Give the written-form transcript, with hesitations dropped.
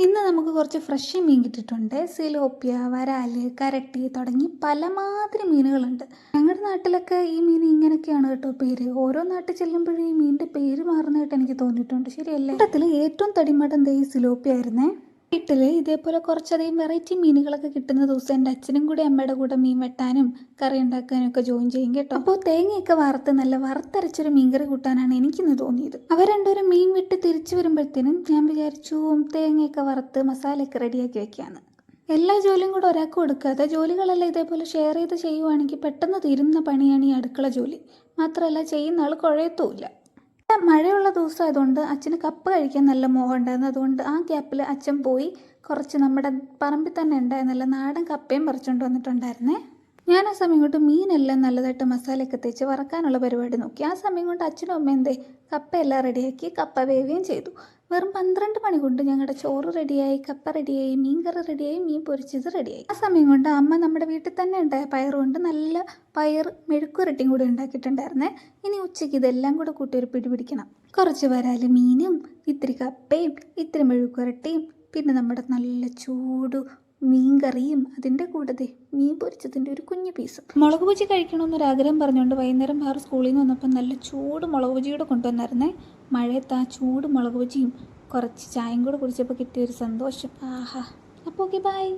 ഇന്ന് നമുക്ക് കുറച്ച് ഫ്രഷ് മീൻ കിട്ടിയിട്ടുണ്ട്. സിലോപ്പിയ, വരാല്, കരട്ടി തുടങ്ങി പലമാതിരി മീനുകളുണ്ട്. ഞങ്ങളുടെ നാട്ടിലൊക്കെ ഈ മീൻ ഇങ്ങനെയൊക്കെയാണ് കേട്ടോ പേര്. ഓരോ നാട്ടിൽ ചെല്ലുമ്പോഴും ഈ മീനിൻ്റെ പേര് മാറുന്നതായിട്ട് എനിക്ക് തോന്നിയിട്ടുണ്ട്. ശരിയല്ലേ? കൂട്ടത്തിൽ ഏറ്റവും തടിമടം ഈ സിലോപ്പിയ ആയിരുന്നേ. വീട്ടിൽ ഇതേപോലെ കുറച്ചധികം വെറൈറ്റി മീനുകളൊക്കെ കിട്ടുന്ന ദിവസം എൻ്റെ അച്ഛനും കൂടി അമ്മയുടെ കൂടെ മീൻ വെട്ടാനും കറി ഉണ്ടാക്കാനും ഒക്കെ ജോയിൻ ചെയ്യും കേട്ടോ. അപ്പോൾ തേങ്ങയൊക്കെ വറുത്ത് നല്ല വറുത്തരച്ചൊരു മീൻകറി കൂട്ടാനാണ് എനിക്കിന്ന് തോന്നിയത്. അവർ രണ്ടുപേരും മീൻ വിട്ട് തിരിച്ചു വരുമ്പോഴത്തേനും ഞാൻ വിചാരിച്ചു തേങ്ങയൊക്കെ വറുത്ത് മസാലയൊക്കെ റെഡിയാക്കി വെക്കാന്ന്. എല്ലാ ജോലിയും കൂടെ ഒരാൾക്ക് കൊടുക്കാതെ ജോലികളെല്ലാം ഇതേപോലെ ഷെയർ ചെയ്ത് ചെയ്യുവാണെങ്കിൽ പെട്ടെന്ന് തീരുന്ന പണിയാണ് ഈ അടുക്കള ജോലി. മാത്രമല്ല ചെയ്യുന്ന ആൾ കുഴയത്തുമില്ല. മഴയുള്ള ദിവസം ആയതുകൊണ്ട് അച്ഛന് കപ്പ കഴിക്കാൻ നല്ല മോഹം ഉണ്ടായിരുന്നു. അതുകൊണ്ട് ആ ഗ്യാപ്പിൽ അച്ഛൻ പോയി കുറച്ച് നമ്മുടെ പറമ്പിൽ തന്നെ ഉണ്ടായ നല്ല നാടൻ കപ്പയും പറിച്ചുകൊണ്ട് വന്നിട്ടുണ്ടായിരുന്നേ. ഞാൻ ആ സമയം കൊണ്ട് മീനെല്ലാം നല്ലതായിട്ട് മസാലയൊക്കെ തേച്ച് വറക്കാനുള്ള പരിപാടി നോക്കി. ആ സമയം കൊണ്ട് അച്ഛനും അമ്മയും കപ്പയെല്ലാം റെഡിയാക്കി കപ്പ വേവുകയും ചെയ്തു. വെറും 12 മണി കൊണ്ട് ഞങ്ങളുടെ ചോറ് റെഡിയായി, കപ്പ റെഡിയായി, മീൻ കറി റെഡിയായി, മീൻ പൊരിച്ചത് റെഡിയായി. ആ സമയം കൊണ്ട് അമ്മ നമ്മുടെ വീട്ടിൽ തന്നെ ഉണ്ടായ പയർ കൊണ്ട് നല്ല പയർ മെഴുക്കുരട്ടിയും കൂടി ഉണ്ടാക്കിയിട്ടുണ്ടായിരുന്നേ. ഇനി ഉച്ചയ്ക്ക് ഇതെല്ലാം കൂടെ കൂട്ടി ഒരു പിടി പിടിക്കണം. കുറച്ച് വരാല് മീനും ഇത്തിരി കപ്പയും ഇത്തിരി മെഴുക്കുരട്ടിയും പിന്നെ നമ്മുടെ നല്ല ചൂട് മീൻ കറിയും അതിൻ്റെ കൂടെ മീൻ പൊരിച്ചതിൻ്റെ ഒരു കുഞ്ഞു പീസും. മുളക് ബജി കഴിക്കണമെന്നൊരാഗ്രഹം പറഞ്ഞുകൊണ്ട് വൈകുന്നേരം വേറെ സ്കൂളിൽ നിന്ന് വന്നപ്പോൾ നല്ല ചൂട് മുളക് ബജിയോടെ കൊണ്ടുവന്നായിരുന്നേ. മഴയത്ത് ആ ചൂട് മുളക് ബജിയും കുറച്ച് ചായയും കൂടെ കുടിച്ചപ്പോൾ കിട്ടിയൊരു സന്തോഷം. ആഹാ. അപ്പോൾ ഓക്കെ, ബൈ.